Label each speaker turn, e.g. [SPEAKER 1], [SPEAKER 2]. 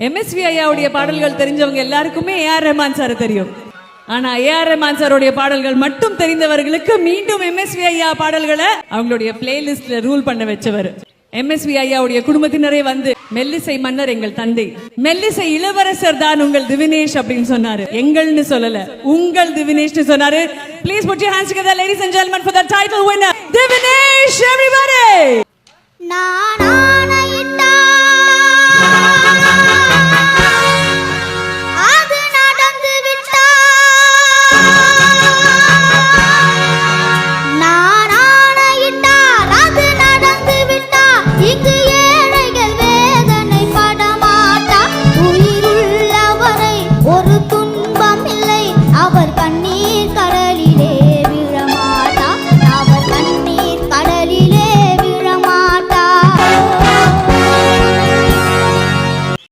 [SPEAKER 1] MSV ஐயாவுடைய பாடல்கள் தெரிஞ்சவங்க எல்லாருக்குமே ஏஆர் ரஹ்மான் சார் தெரியும். ஆனா ஏஆர் ரஹ்மான் சாருடைய பாடல்கள் மட்டும் தெரிந்தவர்களுக்கு மீண்டும் எம்எஸ்வி ஐயா பாடல்களை அவங்களுடைய பிளேலிஸ்ட்ல ரூல் பண்ண வச்சவர். எம்எஸ்வி ஐயாவுடைய குடும்பத்தினரே வந்து மெல்லிசை மன்னர் எங்கள் தந்தை, மெல்லிசை இளவரசர் தான் உங்கள் திவினேஷ் அப்படின்னு சொன்னாரு. எங்கள்னு சொல்லல, உங்கள் திவினேஷ்னு சொன்னாரு. Please put your hands together, ladies and gentlemen, for the title winner, Divinesh, everybody.